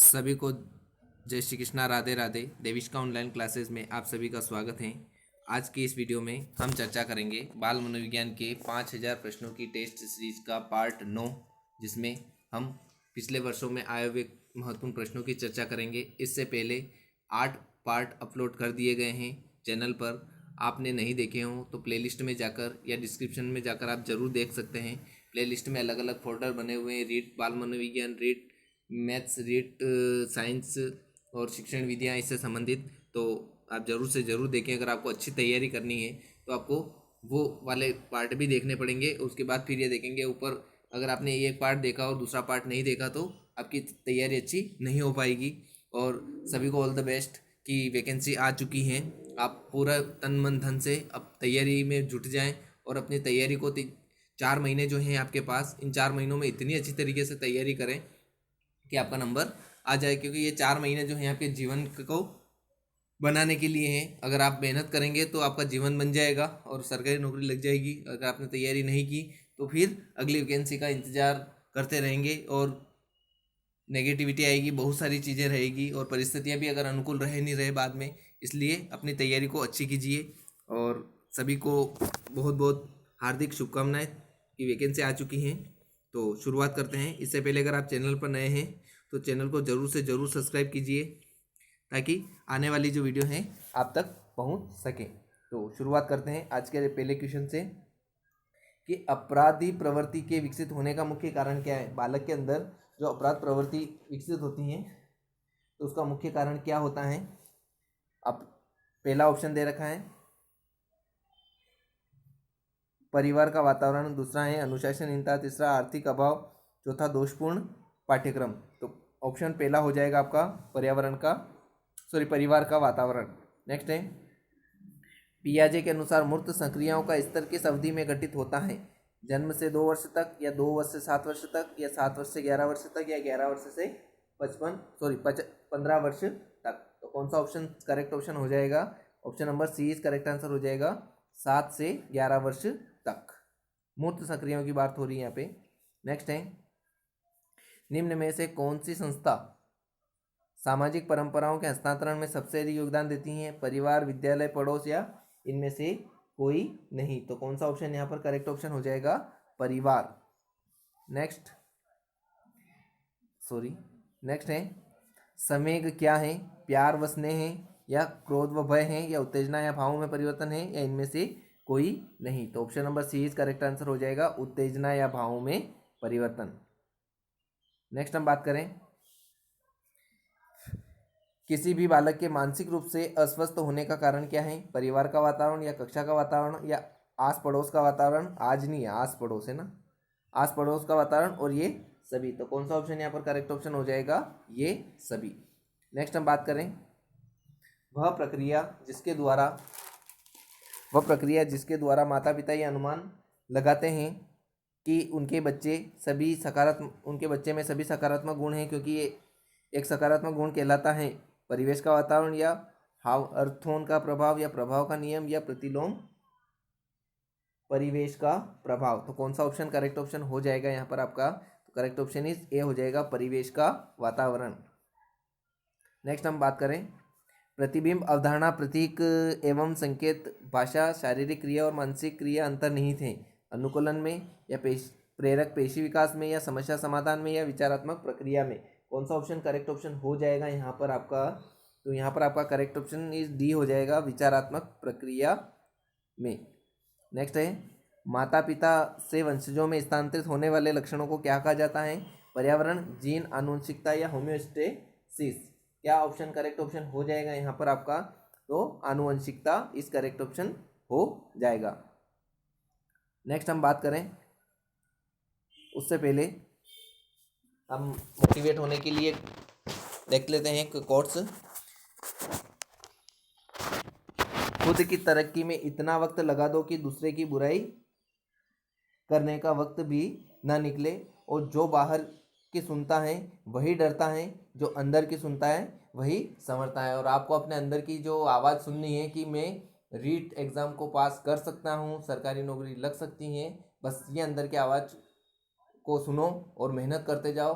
सभी को जय श्री कृष्णा, राधे राधे। देविष्का ऑनलाइन क्लासेस में आप सभी का स्वागत है। आज की इस वीडियो में हम चर्चा करेंगे बाल मनोविज्ञान के 5000 प्रश्नों की टेस्ट सीरीज का पार्ट 9, जिसमें हम पिछले वर्षों में आए हुए महत्वपूर्ण प्रश्नों की चर्चा करेंगे। इससे पहले 8 पार्ट अपलोड कर दिए गए हैं चैनल पर। आपने नहीं देखे हों तो प्लेलिस्ट में जाकर या डिस्क्रिप्शन में जाकर आप ज़रूर देख सकते हैं। प्लेलिस्ट में अलग अलग फोल्डर बने हुए हैं: रीड बाल मनोविज्ञान, रीड मैथ्स, रीड साइंस और शिक्षण विधियाँ इससे संबंधित। तो आप ज़रूर से ज़रूर देखें। अगर आपको अच्छी तैयारी करनी है तो आपको वो वाले पार्ट भी देखने पड़ेंगे। उसके बाद फिर ये देखेंगे ऊपर। अगर आपने एक पार्ट देखा और दूसरा पार्ट नहीं देखा तो आपकी तैयारी अच्छी नहीं हो पाएगी। और सभी को ऑल द बेस्ट कि वैकेंसी आ चुकी हैं। आप पूरा तन मन धन से अब तैयारी में जुट जाएं और अपनी तैयारी को 4 महीने जो हैं आपके पास, इन 4 महीनों में इतनी अच्छी तरीके से तैयारी करें कि आपका नंबर आ जाए। क्योंकि ये 4 महीने जो हैं आपके जीवन को बनाने के लिए हैं। अगर आप मेहनत करेंगे तो आपका जीवन बन जाएगा और सरकारी नौकरी लग जाएगी। अगर आपने तैयारी नहीं की तो फिर अगली वैकेंसी का इंतज़ार करते रहेंगे और नेगेटिविटी आएगी, बहुत सारी चीज़ें रहेगी और परिस्थितियां भी अगर अनुकूल रह नहीं रहे बाद में। इसलिए अपनी तैयारी को अच्छी कीजिए और सभी को बहुत बहुत हार्दिक शुभकामनाएं कि वैकेंसी आ चुकी हैं। तो शुरुआत करते हैं। इससे पहले अगर आप चैनल पर नए हैं तो चैनल को ज़रूर से ज़रूर सब्सक्राइब कीजिए ताकि आने वाली जो वीडियो हैं आप तक पहुंच सके। तो शुरुआत करते हैं आज के पहले क्वेश्चन से कि अपराधी प्रवृत्ति के विकसित होने का मुख्य कारण क्या है। बालक के अंदर जो अपराध प्रवृत्ति विकसित होती है तो उसका मुख्य कारण क्या होता है। अब पहला ऑप्शन दे रखा है परिवार का वातावरण, दूसरा है अनुशासनहीनता, तीसरा आर्थिक अभाव, चौथा दोषपूर्ण पाठ्यक्रम। तो ऑप्शन पहला हो जाएगा आपका परिवार का वातावरण। नेक्स्ट है पियाजे के अनुसार मूर्त संक्रियाओं का स्तर किस अवधि में घटित होता है। जन्म से 2 वर्ष तक, या 2 वर्ष से 7 वर्ष तक, या 7 वर्ष से 11 वर्ष तक, या 11 वर्ष से 15 वर्ष तक। तो कौन सा ऑप्शन करेक्ट ऑप्शन हो जाएगा? Option number C is correct answer हो जाएगा। 7 से 11 वर्ष तक मूर्त संक्रियाओं की बात हो रही है यहाँ पे। नेक्स्ट है निम्न में से कौन सी संस्था सामाजिक परंपराओं के हस्तांतरण में सबसे अधिक योगदान देती हैं। परिवार, विद्यालय, पड़ोस, या इनमें से कोई नहीं। तो कौन सा ऑप्शन यहाँ पर करेक्ट ऑप्शन हो जाएगा? परिवार। नेक्स्ट है संवेग क्या है। प्यार व स्नेह है, या क्रोध व भय है, या उत्तेजना या भावों में परिवर्तन है, या इनमें से कोई नहीं। तो option number C is correct answer हो जाएगा, उत्तेजना या भावों में परिवर्तन। नेक्स्ट हम बात करें किसी भी बालक के मानसिक रूप से अस्वस्थ होने का कारण क्या है। परिवार का वातावरण, या कक्षा का वातावरण, या आस पड़ोस का वातावरण। आज नहीं है, आस पड़ोस है ना, आस पड़ोस का वातावरण, और ये सभी। तो कौन सा ऑप्शन यहाँ पर करेक्ट ऑप्शन हो जाएगा? ये सभी। नेक्स्ट हम बात करें वह प्रक्रिया जिसके द्वारा माता पिता ये अनुमान लगाते हैं कि उनके बच्चे में सभी सकारात्मक गुण हैं, क्योंकि ये एक सकारात्मक गुण कहलाता है। परिवेश का वातावरण, या अर्थोन का प्रभाव, या प्रभाव का नियम, या प्रतिलोम परिवेश का प्रभाव। तो कौन सा ऑप्शन करेक्ट ऑप्शन हो जाएगा यहाँ पर आपका? तो करेक्ट ऑप्शन इज ए हो जाएगा, परिवेश का वातावरण। नेक्स्ट हम बात करें प्रतिबिंब, अवधारणा, प्रतीक एवं संकेत, भाषा, शारीरिक क्रिया और मानसिक क्रिया अंतर्निहित हैं। अनुकूलन में, या प्रेरक पेशी विकास में, या समस्या समाधान में, या विचारात्मक प्रक्रिया में। कौन सा ऑप्शन करेक्ट ऑप्शन हो जाएगा यहाँ पर आपका? तो यहाँ पर आपका करेक्ट ऑप्शन इज डी हो जाएगा, विचारात्मक प्रक्रिया में। नेक्स्ट है माता पिता से वंशजों में स्थानांतरित होने वाले लक्षणों को क्या कहा जाता है। पर्यावरण, जीन, आनुवंशिकता, या होम्योस्टेसिस। क्या ऑप्शन करेक्ट ऑप्शन हो जाएगा यहाँ पर आपका? तो आनुवंशिकता इस करेक्ट ऑप्शन हो जाएगा। नेक्स्ट हम बात करें उससे पहले हम मोटिवेट होने के लिए देख लेते हैं कोट्स। खुद की तरक्की में इतना वक्त लगा दो कि दूसरे की बुराई करने का वक्त भी ना निकले, और जो बाहर की सुनता है वही डरता है, जो अंदर की सुनता है वही संवरता है। और आपको अपने अंदर की जो आवाज़ सुननी है कि मैं रीट एग्ज़ाम को पास कर सकता हूँ, सरकारी नौकरी लग सकती है। बस ये अंदर की आवाज़ को सुनो और मेहनत करते जाओ।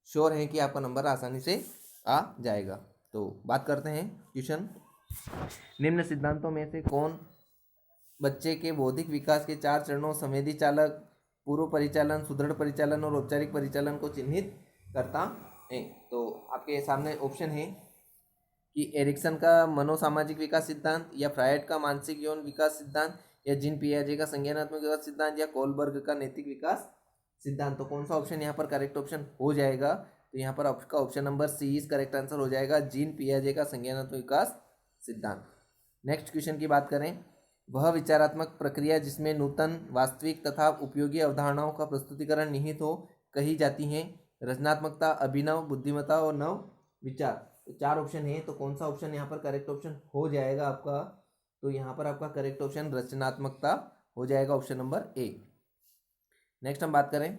श्योर हैं कि आपका नंबर आसानी से आ जाएगा। तो बात करते हैं क्वेश्चन। निम्न सिद्धांतों में से कौन बच्चे के बौद्धिक विकास के 4 चरणों संवेदी चालक, पूर्व परिचालन, सुदृढ़ परिचालन और औपचारिक परिचालन को चिन्हित करता है? तो आपके सामने ऑप्शन है कि एरिक्सन का मनोसामाजिक विकास सिद्धांत, या फ्रायड का मानसिक यौन विकास सिद्धांत, या जीन पियाजे का संज्ञानात्मक विकास सिद्धांत, या कोलबर्ग का नैतिक विकास सिद्धांत। तो कौन सा ऑप्शन यहाँ पर करेक्ट ऑप्शन हो जाएगा? तो यहाँ पर आपका option number C is correct answer हो जाएगा, जीन पियाजे का संज्ञानात्मक विकास सिद्धांत। नेक्स्ट क्वेश्चन की बात करें। वह विचारात्मक प्रक्रिया जिसमें नूतन, वास्तविक तथा उपयोगी अवधारणाओं का प्रस्तुतिकरण निहित हो कही जाती है? रचनात्मकता, अभिनव, बुद्धिमत्ता और नव विचार। तो 4 ऑप्शन है, तो कौन सा ऑप्शन यहाँ पर करेक्ट ऑप्शन हो जाएगा आपका? तो यहाँ पर आपका करेक्ट ऑप्शन रचनात्मकता हो जाएगा, ऑप्शन नंबर ए। नेक्स्ट हम बात करें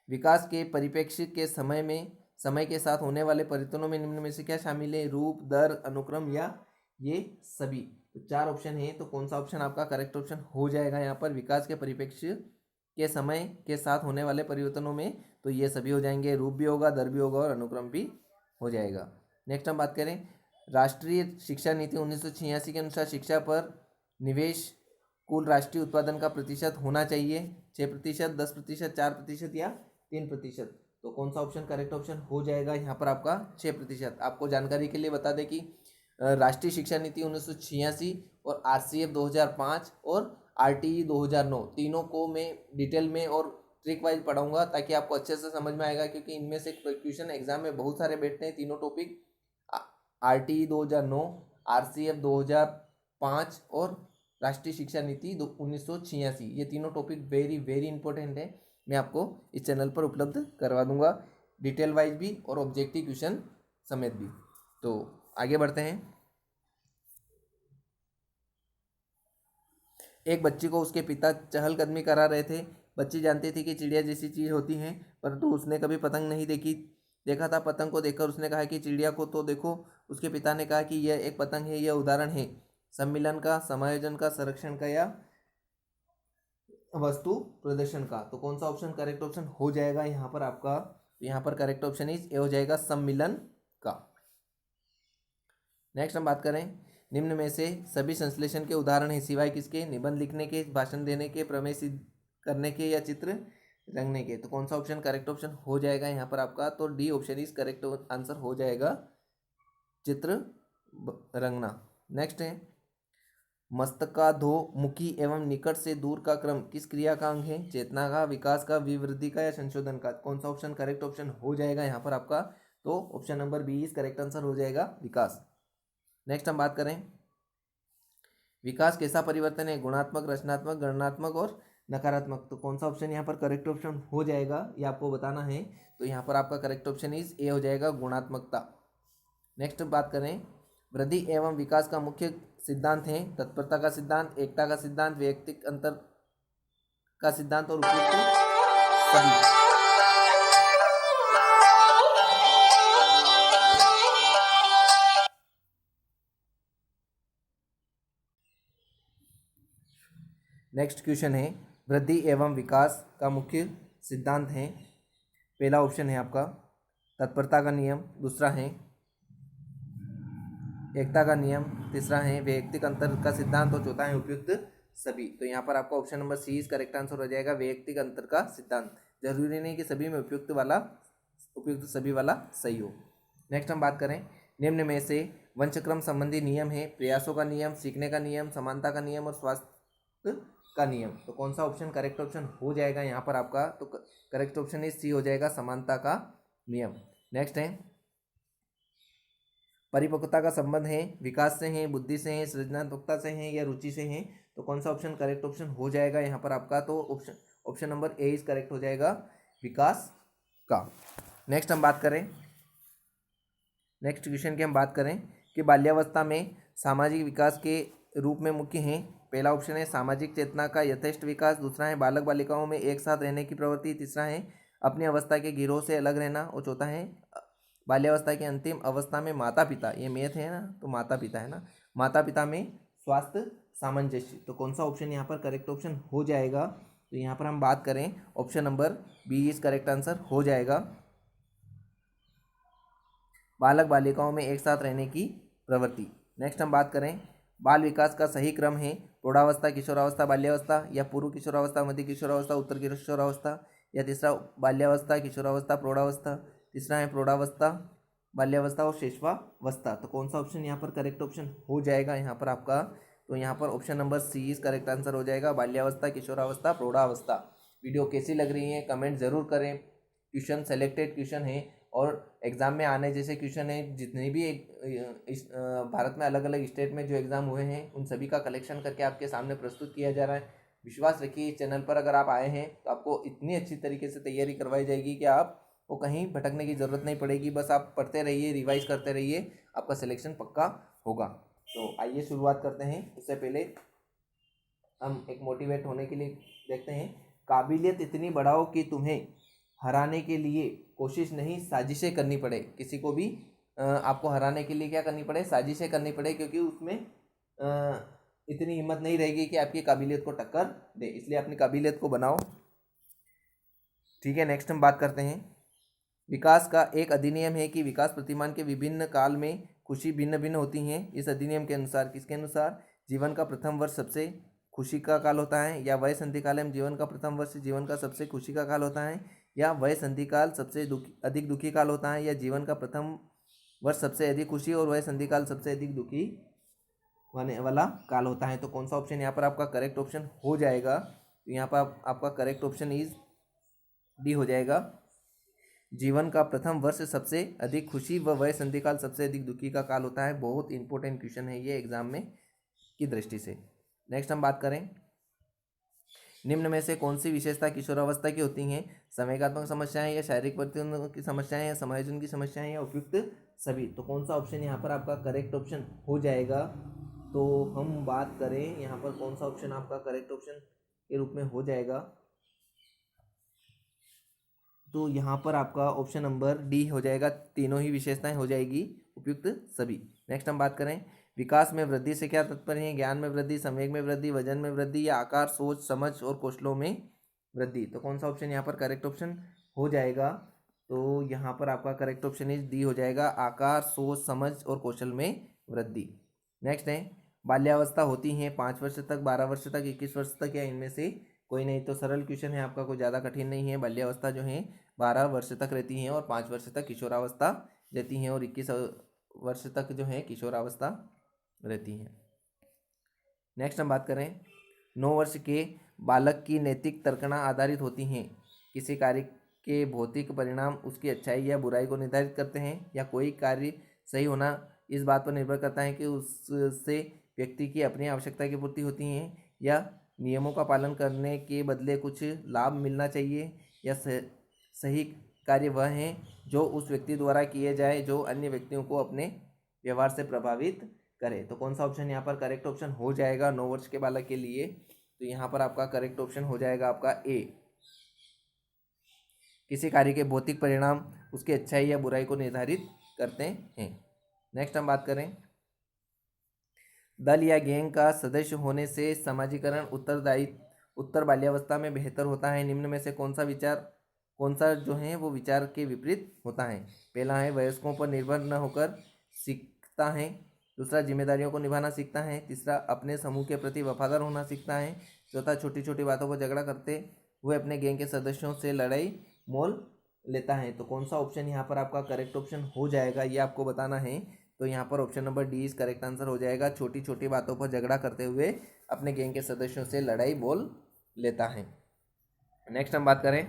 विकास के परिप्रेक्ष्य के समय के साथ होने वाले परिवर्तनों में निम्न में से क्या शामिल है? रूप, दर, अनुक्रम या ये सभी। तो 4 ऑप्शन है, तो कौन सा ऑप्शन आपका करेक्ट ऑप्शन हो जाएगा यहाँ पर? विकास के परिप्रेक्ष्य के समय के साथ होने वाले परिवर्तनों में तो ये सभी हो जाएंगे, रूप भी होगा, दर भी होगा और अनुक्रम भी हो जाएगा। नेक्स्ट हम बात करें राष्ट्रीय शिक्षा नीति 1986 के अनुसार शिक्षा पर निवेश कुल राष्ट्रीय उत्पादन का प्रतिशत होना चाहिए 6%, 10%, 4% या 3%। तो कौन सा ऑप्शन करेक्ट ऑप्शन हो जाएगा यहाँ पर आपका? 6%। आपको जानकारी के लिए बता दें कि राष्ट्रीय शिक्षा नीति 1986 और आरसीएफ 2005 और आरटीई 2009 तीनों को मैं डिटेल में और ट्रिक वाइज पढ़ाऊंगा ताकि आपको अच्छे से समझ में आएगा, क्योंकि इनमें से क्वेश्चन एग्जाम में बहुत सारे बैठते हैं। तीनों टॉपिक आरटीई 2009, आरसीएफ 2005 और राष्ट्रीय शिक्षा नीति 1986, ये तीनों टॉपिक वेरी वेरी इंपॉर्टेंट है। मैं आपको इस चैनल पर उपलब्ध करवा दूंगा डिटेल वाइज भी और ऑब्जेक्टिव क्वेश्चन समेत भी। तो आगे बढ़ते हैं। एक बच्ची को उसके पिता चहलकदमी करा रहे थे। बच्ची जानती थी कि चिड़िया जैसी चीज़ होती हैं, परंतु उसने कभी पतंग नहीं देखा था। पतंग को देखकर उसने कहा कि चिड़िया को तो देखो। उसके पिता ने कहा कि यह एक पतंग है। यह उदाहरण है सम्मिलन का, समायोजन का, संरक्षण का या वस्तु प्रदर्शन का। तो कौन सा ऑप्शन करेक्ट ऑप्शन हो जाएगा यहाँ पर आपका? यहाँ पर करेक्ट ऑप्शन इज ए हो जाएगा, सम्मिलन का। नेक्स्ट हम बात करें निम्न में से सभी संश्लेषण के उदाहरण हैं सिवाय किसके? निबंध लिखने के, भाषण देने के, प्रमेय सिद्ध करने के या चित्र रंगने के। तो कौन सा ऑप्शन करेक्ट ऑप्शन हो जाएगा यहाँ पर आपका? तो D option is correct answer हो जाएगा, चित्र रंगना। नेक्स्ट है मस्तकाधोमुखी एवं निकट से दूर का क्रम किस क्रिया का अंग है? चेतना का, विकास का, विवृद्धि का या संशोधन का। कौन सा ऑप्शन करेक्ट ऑप्शन हो जाएगा यहाँ पर आपका? तो option number B is correct answer हो जाएगा, विकास। नेक्स्ट हम बात करें विकास कैसा परिवर्तन है? गुणात्मक, रचनात्मक, गणनात्मक और नकारात्मक। तो कौन सा ऑप्शन यहाँ पर करेक्ट ऑप्शन हो जाएगा ये आपको बताना है। तो यहाँ पर आपका करेक्ट ऑप्शन इज ए हो जाएगा, गुणात्मकता। नेक्स्ट बात करें वृद्धि एवं विकास का मुख्य सिद्धांत है तत्परता का सिद्धांत, एकता का सिद्धांत, वैयक्तिक अंतर का सिद्धांत और उपयुक्त सभी। नेक्स्ट क्वेश्चन है वृद्धि एवं विकास का मुख्य सिद्धांत है। पहला ऑप्शन है आपका तत्परता का नियम, दूसरा है एकता का नियम, तीसरा है वैयक्तिक अंतर का सिद्धांत और चौथा है उपयुक्त सभी। तो यहाँ पर आपका option number C is correct answer हो जाएगा, वैयक्तिक अंतर का सिद्धांत। जरूरी नहीं कि सभी में उपयुक्त सभी वाला सही हो। नेक्स्ट हम बात करें निम्न में से वंशक्रम संबंधी नियम है प्रयासों का नियम, सीखने का नियम, समानता का नियम और स्वास्थ्य का नियम। तो कौन सा ऑप्शन करेक्ट ऑप्शन हो जाएगा यहाँ पर आपका? तो करेक्ट ऑप्शन इज सी हो जाएगा, समानता का नियम। नेक्स्ट है परिपक्वता का संबंध है विकास से है, बुद्धि से है, सृजनात्मकता से है या रुचि से है। तो कौन सा ऑप्शन करेक्ट ऑप्शन हो जाएगा यहाँ पर आपका? तो option number A is correct हो जाएगा, विकास का। नेक्स्ट हम बात करें नेक्स्ट क्वेश्चन की हम बात करें कि बाल्यावस्था में सामाजिक विकास के रूप में मुख्य हैं। पहला ऑप्शन है सामाजिक चेतना का यथेष्ट विकास, दूसरा है बालक बालिकाओं में एक साथ रहने की प्रवृत्ति, तीसरा है अपनी अवस्था के गिरोह से अलग रहना और चौथा है बाल्यावस्था की अंतिम अवस्था में माता पिता, ये मैथ है ना, तो माता पिता है ना, माता पिता में स्वास्थ्य सामंजस्य। तो कौन सा ऑप्शन यहाँ पर करेक्ट ऑप्शन हो जाएगा? तो यहाँ पर हम बात करें option number B is correct answer हो जाएगा, बालक बालिकाओं में एक साथ रहने की प्रवृत्ति। नेक्स्ट हम बात करें बाल विकास का सही क्रम है प्रौढ़ावस्था, किशोरावस्था, बाल्यावस्था, या पूर्व किशोरावस्था, मध्य किशोरावस्था, उत्तर किशोरावस्था, या तीसरा बाल्यावस्था, किशोरावस्था, प्रौढ़ावस्था, तीसरा है प्रौढ़ावस्था, बाल्यावस्था और शेषवावस्था। तो कौन सा ऑप्शन यहाँ पर करेक्ट ऑप्शन हो जाएगा यहाँ पर आपका? तो यहाँ पर option number C is correct answer हो जाएगा, बाल्यावस्था, किशोरावस्था, प्रौढ़ावस्था। वीडियो कैसी लग रही है कमेंट ज़रूर करें। क्वेश्चन सेलेक्टेड क्वेश्चन है और एग्ज़ाम में आने जैसे क्वेश्चन है। जितने भी भारत में अलग अलग स्टेट में जो एग्ज़ाम हुए हैं उन सभी का कलेक्शन करके आपके सामने प्रस्तुत किया जा रहा है। विश्वास रखिए इस चैनल पर अगर आप आए हैं तो आपको इतनी अच्छी तरीके से तैयारी करवाई जाएगी कि आपको कहीं भटकने की ज़रूरत नहीं पड़ेगी। बस आप पढ़ते रहिए, रिवाइज करते रहिए, आपका सिलेक्शन पक्का होगा। तो आइए शुरुआत करते हैं। उससे पहले हम एक मोटिवेट होने के लिए देखते हैं। काबिलियत इतनी बढ़ाओ कि तुम्हें हराने के लिए कोशिश नहीं साजिशें करनी पड़े। किसी को भी आपको हराने के लिए क्या करनी पड़े? साजिशें करनी पड़े, क्योंकि उसमें इतनी हिम्मत नहीं रहेगी कि आपकी काबिलियत को टक्कर दे। इसलिए अपनी काबिलियत को बनाओ। ठीक है, नेक्स्ट हम बात करते हैं। विकास का एक अधिनियम है कि विकास प्रतिमान के विभिन्न काल में खुशी भिन्न भिन्न होती हैं। इस अधिनियम के अनुसार किसके अनुसार? जीवन का प्रथम वर्ष सबसे खुशी का काल होता है, या वय संधिकाल में जीवन का प्रथम वर्ष जीवन का सबसे खुशी का काल होता है, या वय संधिकाल सबसे अधिक दुखी काल होता है, या जीवन का प्रथम वर्ष सबसे अधिक खुशी और वय संधिकाल सबसे अधिक दुखी वाला काल होता है। तो कौन सा ऑप्शन यहाँ पर आपका करेक्ट ऑप्शन हो जाएगा? तो यहाँ पर आपका करेक्ट ऑप्शन इज डी हो जाएगा। जीवन का प्रथम वर्ष सबसे अधिक खुशी व वय संधिकाल सबसे अधिक दुखी का काल होता है। बहुत इंपॉर्टेंट क्वेश्चन है ये एग्जाम में की दृष्टि से। नेक्स्ट हम बात करें, निम्न में से कौन सी विशेषता किशोरावस्था की होती हैं? संवेगात्मक समस्याएं, या शारीरिक परिवर्तन की समस्याएं, या समायोजन की समस्याएं, या उपयुक्त सभी। तो कौन सा ऑप्शन यहाँ पर आपका करेक्ट ऑप्शन हो जाएगा? तो हम बात करें यहाँ पर कौन सा ऑप्शन आपका करेक्ट ऑप्शन के रूप में हो जाएगा? तो यहाँ पर आपका ऑप्शन नंबर डी हो जाएगा। तीनों ही विशेषताएं हो जाएगी, उपयुक्त सभी। नेक्स्ट हम बात करें, विकास में वृद्धि से क्या तात्पर्य है? ज्ञान में वृद्धि, संवेग में वृद्धि, वजन में वृद्धि, या आकार, सोच, समझ और कौशलों में वृद्धि। तो कौन सा ऑप्शन यहाँ पर करेक्ट ऑप्शन हो जाएगा? तो यहाँ पर आपका करेक्ट ऑप्शन इज डी हो जाएगा, आकार, सोच, समझ और कौशल में वृद्धि। नेक्स्ट है, बाल्यावस्था होती है 5 वर्ष तक, 12 वर्ष तक, 21 वर्ष तक, या इनमें से कोई नहीं। तो सरल क्वेश्चन है आपका, कोई ज़्यादा कठिन नहीं है। बाल्यावस्था जो है 12 वर्ष तक रहती हैं और 5 वर्ष तक किशोरावस्था रहती हैं, और 21 वर्ष तक जो है किशोरावस्था रहती हैं। नेक्स्ट हम बात करें, 9 वर्ष के बालक की नैतिक तर्कणा आधारित होती हैं। किसी कार्य के भौतिक परिणाम उसकी अच्छाई या बुराई को निर्धारित करते हैं, या कोई कार्य सही होना इस बात पर निर्भर करता है कि उससे व्यक्ति की अपनी आवश्यकता की पूर्ति होती है, या नियमों का पालन करने के बदले कुछ लाभ मिलना चाहिए, या सही कार्य वह है जो उस व्यक्ति द्वारा किए जाए जो अन्य व्यक्तियों को अपने व्यवहार से प्रभावित करे। तो कौन सा ऑप्शन यहाँ पर करेक्ट ऑप्शन हो जाएगा 9 वर्ष के बालक के लिए? तो यहाँ पर आपका करेक्ट ऑप्शन हो जाएगा आपका ए, किसी कार्य के भौतिक परिणाम उसकी अच्छाई या बुराई को निर्धारित करते हैं। नेक्स्ट हम बात करें, दल या गैंग का सदस्य होने से समाजीकरण उत्तर बाल्यावस्था में बेहतर होता है। निम्न में से कौन सा जो है वो विचार के विपरीत होता है? पहला है, वयस्कों पर निर्भर न होकर सीखता है। दूसरा, जिम्मेदारियों को निभाना सीखता है। तीसरा, अपने समूह के प्रति वफादार होना सीखता है। चौथा, छोटी छोटी बातों पर झगड़ा करते हुए अपने गैंग के सदस्यों से लड़ाई मोल लेता है। तो कौन सा ऑप्शन यहाँ पर आपका करेक्ट ऑप्शन हो जाएगा, ये आपको बताना है। तो यहाँ पर option number D is correct answer हो जाएगा, छोटी छोटी बातों पर झगड़ा करते हुए अपने गैंग के सदस्यों से लड़ाई मोल लेता है। नेक्स्ट हम बात करें,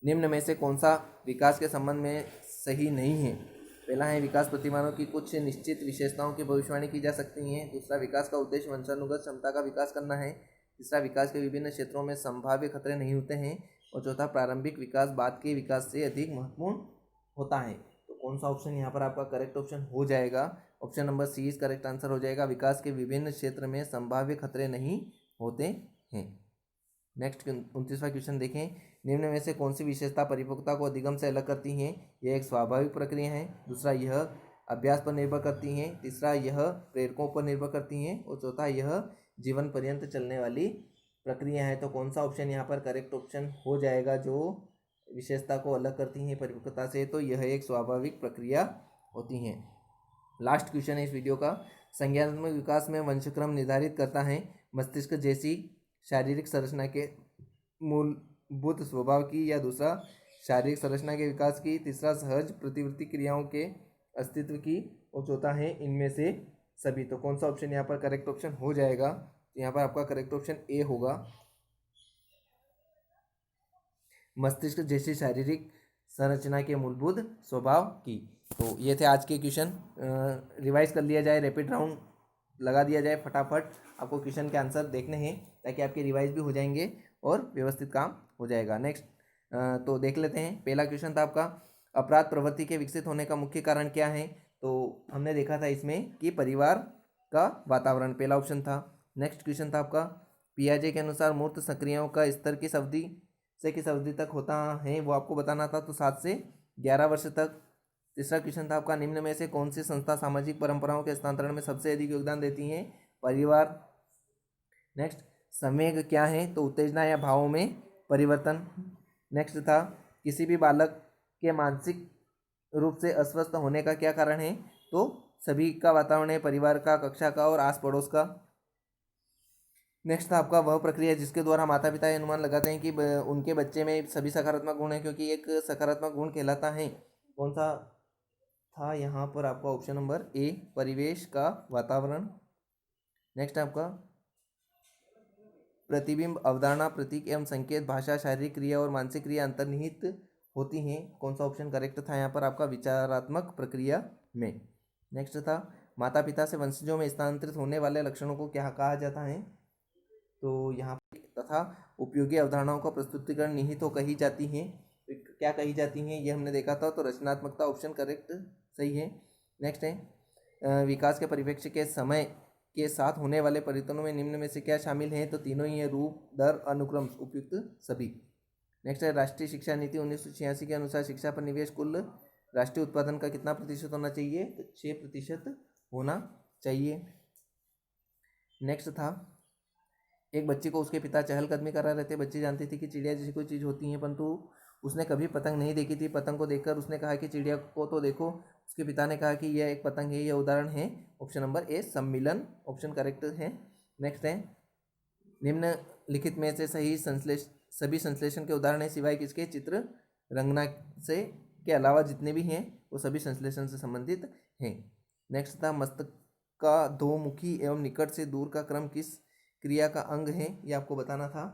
निम्न में से कौन सा विकास के संबंध में सही नहीं है? पहला है, विकास प्रतिमानों की कुछ निश्चित विशेषताओं की भविष्यवाणी की जा सकती है। दूसरा, विकास का उद्देश्य वंशानुगत क्षमता का विकास करना है। तीसरा, विकास के विभिन्न क्षेत्रों में संभाव्य खतरे नहीं होते हैं। और चौथा, प्रारंभिक विकास बाद के विकास से अधिक महत्वपूर्ण होता है। तो कौन सा ऑप्शन यहाँ पर आपका करेक्ट ऑप्शन हो जाएगा? Option number C is correct answer हो जाएगा, विकास के विभिन्न क्षेत्र में संभाव्य खतरे नहीं होते हैं। नेक्स्ट 29वां क्वेश्चन देखें, निम्न में से कौन सी विशेषता परिपक्वता को अधिगम से अलग करती हैं? यह एक स्वाभाविक प्रक्रिया है। दूसरा, यह अभ्यास पर निर्भर करती हैं। तीसरा, यह प्रेरकों पर निर्भर करती हैं। और चौथा, यह जीवन पर्यंत चलने वाली प्रक्रिया है। तो कौन सा ऑप्शन यहाँ पर करेक्ट ऑप्शन हो जाएगा जो विशेषता को अलग करती हैं परिपक्वता से, तो यह एक स्वाभाविक प्रक्रिया होती हैं। लास्ट क्वेश्चन है इस वीडियो का, संज्ञानात्मक विकास में वंशक्रम निर्धारित करता है मस्तिष्क जैसी शारीरिक संरचना के मूलभूत स्वभाव की, या दूसरा शारीरिक संरचना के विकास की, तीसरा सहज प्रतिवृत्ति क्रियाओं के अस्तित्व की, और चौथा है इनमें से सभी। तो कौन सा ऑप्शन यहाँ पर करेक्ट ऑप्शन हो जाएगा? तो यहाँ पर आपका करेक्ट ऑप्शन ए होगा, मस्तिष्क जैसी शारीरिक संरचना के मूलभूत स्वभाव की। तो ये थे आज के क्वेश्चन। रिवाइज कर लिया जाए, रैपिड राउंड लगा दिया जाए, फटाफट आपको क्वेश्चन के आंसर देखने हैं ताकि आपके रिवाइज भी हो जाएंगे और व्यवस्थित काम हो जाएगा। नेक्स्ट तो देख लेते हैं। पहला क्वेश्चन था आपका, अपराध प्रवृत्ति के विकसित होने का मुख्य कारण क्या है? तो हमने देखा था इसमें कि परिवार का वातावरण, पहला ऑप्शन था। नेक्स्ट क्वेश्चन था आपका, पियाजे के अनुसार मूर्त सक्रियाओं का स्तर किस अवधि से किस अवधि तक होता है, वो आपको बताना था, तो 7 से 11 वर्ष तक। तीसरा क्वेश्चन था आपका, निम्न में से कौन सी संस्था सामाजिक परंपराओं के हस्तांतरण में सबसे अधिक योगदान देती है? परिवार। नेक्स्ट, संवेग क्या है? तो उत्तेजना या भावों में परिवर्तन। नेक्स्ट था, किसी भी बालक के मानसिक रूप से अस्वस्थ होने का क्या कारण है? तो सभी का वातावरण है, परिवार का, कक्षा का और आस पड़ोस का। नेक्स्ट था आपका, वह प्रक्रिया जिसके द्वारा माता पिता यह अनुमान लगाते हैं कि उनके बच्चे में सभी सकारात्मक गुण हैं, क्योंकि एक सकारात्मक गुण कहलाता है। कौन सा था यहाँ पर आपका? ऑप्शन नंबर ए, परिवेश का वातावरण। नेक्स्ट आपका, प्रतिबिंब, अवधारणा, प्रतीक एवं संकेत, भाषा, शारीरिक क्रिया और मानसिक क्रिया अंतर्निहित होती हैं। कौन सा ऑप्शन करेक्ट था यहाँ पर आपका? विचारात्मक प्रक्रिया में। नेक्स्ट था, माता पिता से वंशजों में स्थानांतरित होने वाले लक्षणों को क्या कहा जाता है? तो यहाँ पर तथा उपयोगी अवधारणाओं का प्रस्तुतिकरण निहित तो कही जाती हैं। क्या कही जाती हैं ये हमने देखा था, तो रचनात्मकता ऑप्शन करेक्ट सही है। नेक्स्ट है, विकास के परिप्रेक्ष्य के समय के साथ होने वाले परिवर्तनों में निम्न में से क्या शामिल हैं? तो तीनों ही है, रूप, दर, अनुक्रम, उपयुक्त सभी। नेक्स्ट है, राष्ट्रीय शिक्षा नीति 1986 के अनुसार शिक्षा पर निवेश कुल राष्ट्रीय उत्पादन का कितना प्रतिशत होना चाहिए? तो 6% होना चाहिए। नेक्स्ट था, एक बच्ची को उसके पिता चहलकदमी करा रहे थे। बच्ची जानती थी कि चिड़िया जैसी कोई चीज़ होती है, परंतु उसने कभी पतंग नहीं देखी थी। पतंग को देखकर उसने कहा कि चिड़िया को तो देखो। उसके पिता ने कहा कि यह एक पतंग है। यह उदाहरण है ऑप्शन नंबर ए, सम्मिलन, ऑप्शन करेक्ट है। नेक्स्ट है, निम्नलिखित में से सभी संश्लेषण के उदाहरण है सिवाय किसके? चित्र रंगना से के अलावा जितने भी हैं वो सभी संश्लेषण से संबंधित हैं। नेक्स्ट था, मस्तक का दो मुखी एवं निकट से दूर का क्रम किस क्रिया का अंग है? ये आपको बताना था।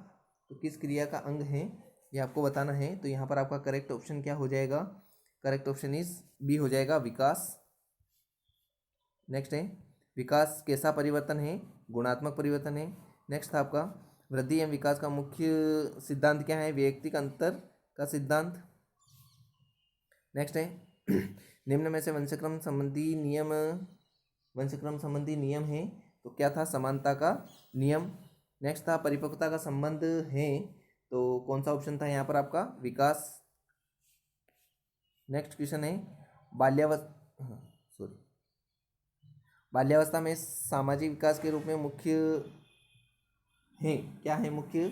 तो किस क्रिया का अंग है ये आपको बताना है। तो यहाँ पर आपका करेक्ट ऑप्शन क्या हो जाएगा? करेक्ट ऑप्शन इज बी हो जाएगा, विकास। नेक्स्ट है, विकास कैसा परिवर्तन है? गुणात्मक परिवर्तन है। नेक्स्ट था आपका, वृद्धि एवं विकास का मुख्य सिद्धांत क्या है? वैयक्तिक अंतर का सिद्धांत। नेक्स्ट है, निम्न में से वंशक्रम संबंधी नियम है, तो क्या था? समानता का नियम। नेक्स्ट था, परिपक्वता का संबंध है, तो कौन सा ऑप्शन था यहाँ पर आपका? विकास। नेक्स्ट क्वेश्चन है, बाल्यावस्था में सामाजिक विकास के रूप में मुख्य है, क्या है मुख्य?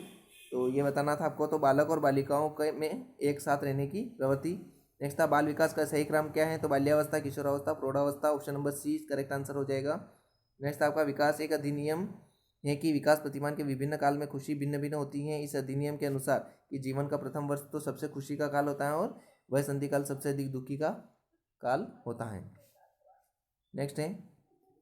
तो ये बताना था आपको। तो बालक और बालिकाओं में एक साथ रहने की प्रवृत्ति। नेक्स्ट था, बाल विकास का सही क्रम क्या है? तो बाल्यावस्था, किशोरावस्था, प्रौढ़ावस्था, option number C correct answer हो जाएगा। नेक्स्ट आपका, विकास एक अधिनियम है कि विकास प्रतिमान के विभिन्न काल में खुशी भिन्न भिन्न होती है। इस अधिनियम के अनुसार कि जीवन का प्रथम वर्ष तो सबसे खुशी का काल होता है और वह संधि काल सबसे अधिक दुखी का काल होता है। नेक्स्ट है,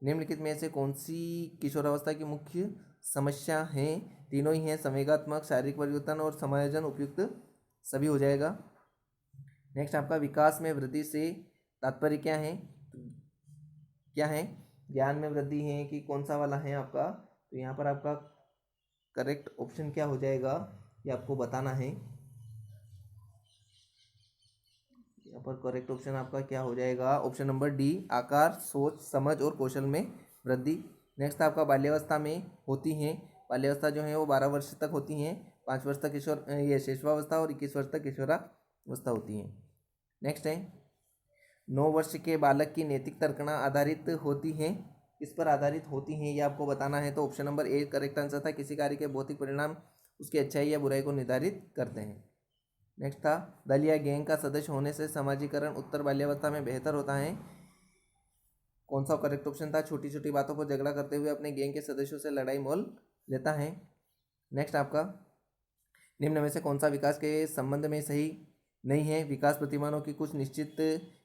निम्नलिखित में से कौन सी किशोरावस्था की मुख्य समस्या है? तीनों ही हैं, संवेगात्मक, शारीरिक परिवर्तन और समायोजन, उपयुक्त सभी हो जाएगा। नेक्स्ट आपका, विकास में वृद्धि से तात्पर्य क्या है? क्या है? ज्ञान में वृद्धि है कि कौन सा वाला है आपका? तो यहाँ पर आपका करेक्ट ऑप्शन क्या हो जाएगा ये आपको बताना है। यहाँ पर करेक्ट ऑप्शन आपका क्या हो जाएगा? ऑप्शन नंबर डी, आकार, सोच, समझ और कौशल में वृद्धि। नेक्स्ट आपका, बाल्यावस्था में होती हैं। बाल्यावस्था जो है वो 12 वर्ष तक होती हैं, 5 वर्ष तक ये शैशवावस्था और 21 वर्ष तक किशोरावस्था होती हैं। नेक्स्ट है, 9 वर्ष के बालक की नैतिक तर्कणा आधारित होती हैं, किस पर आधारित होती हैं ये आपको बताना है। तो option number A correct answer था, किसी कार्य के भौतिक परिणाम उसकी अच्छाई या बुराई को निर्धारित करते हैं। नेक्स्ट था दल या गैंग का सदस्य होने से समाजीकरण उत्तर बाल्यावस्था में बेहतर होता है। कौन सा करेक्ट ऑप्शन था? छोटी छोटी बातों पर झगड़ा करते हुए अपने गैंग के सदस्यों से लड़ाई मोल लेता है। नेक्स्ट आपका निम्न में से कौन सा विकास के संबंध में सही नहीं है? विकास प्रतिमानों की कुछ निश्चित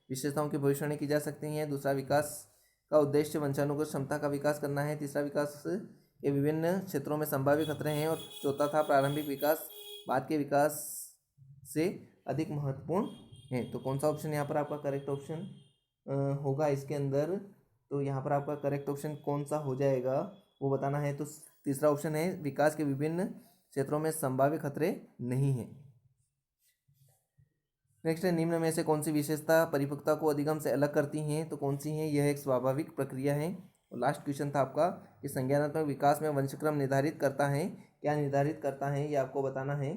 विशेषताओं की भविष्यवाणी की जा सकती है। दूसरा, विकास का उद्देश्य वंशानुगत क्षमता का विकास करना है। तीसरा, विकास के विभिन्न क्षेत्रों में संभाव्य खतरे हैं। और चौथा था प्रारंभिक विकास बाद के विकास से अधिक महत्वपूर्ण है। तो कौन सा ऑप्शन यहाँ पर आपका करेक्ट ऑप्शन होगा इसके अंदर? तो यहाँ पर आपका करेक्ट ऑप्शन कौन सा हो जाएगा वो बताना है। तो तीसरा ऑप्शन है, विकास के विभिन्न क्षेत्रों में संभाव्य खतरे नहीं है। नेक्स्ट है, निम्न में से कौन सी विशेषता परिपक्वता को अधिगम से अलग करती हैं? तो कौन सी है? यह एक स्वाभाविक प्रक्रिया है। और लास्ट क्वेश्चन था आपका कि संज्ञानात्मक विकास में वंशक्रम निर्धारित करता है। क्या निर्धारित करता है ये आपको बताना है।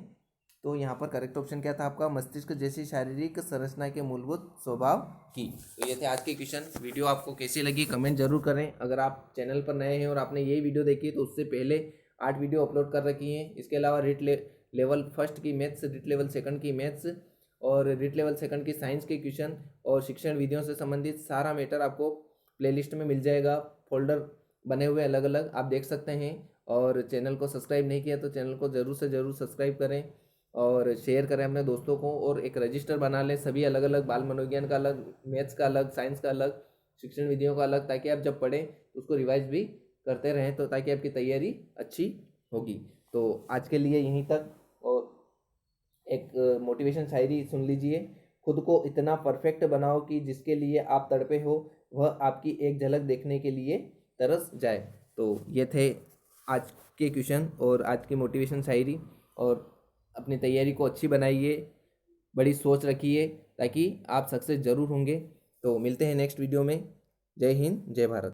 तो यहाँ पर करेक्ट ऑप्शन क्या था आपका? मस्तिष्क जैसी शारीरिक संरचना के मूलभूत स्वभाव की। तो ये थे आज के क्वेश्चन। वीडियो आपको कैसी लगी कमेंट जरूर करें। अगर आप चैनल पर नए हैं और आपने यही वीडियो देखी तो उससे पहले 8 वीडियो अपलोड कर रखी हैं। इसके अलावा रिट लेवल फर्स्ट की मैथ्स, रिट लेवल सेकंड की मैथ्स और रिट लेवल सेकंड की साइंस के क्वेश्चन और शिक्षण विधियों से संबंधित सारा मैटर आपको प्लेलिस्ट में मिल जाएगा। फोल्डर बने हुए अलग अलग आप देख सकते हैं। और चैनल को सब्सक्राइब नहीं किया तो चैनल को ज़रूर से ज़रूर सब्सक्राइब करें और शेयर करें अपने दोस्तों को। और एक रजिस्टर बना लें, सभी अलग अलग, बाल मनोविज्ञान का अलग, मैथ्स का अलग, साइंस का अलग, शिक्षण विधियों का अलग, ताकि आप जब पढ़ें उसको रिवाइज भी करते रहें, तो ताकि आपकी तैयारी अच्छी होगी। तो आज के लिए यहीं तक। और एक मोटिवेशन शायरी सुन लीजिए। खुद को इतना परफेक्ट बनाओ कि जिसके लिए आप तड़पे हो वह आपकी एक झलक देखने के लिए तरस जाए। तो ये थे आज के क्वेश्चन और आज की मोटिवेशन शायरी। और अपनी तैयारी को अच्छी बनाइए, बड़ी सोच रखिए, ताकि आप सक्सेस ज़रूर होंगे। तो मिलते हैं नेक्स्ट वीडियो में। जय हिंद, जय भारत।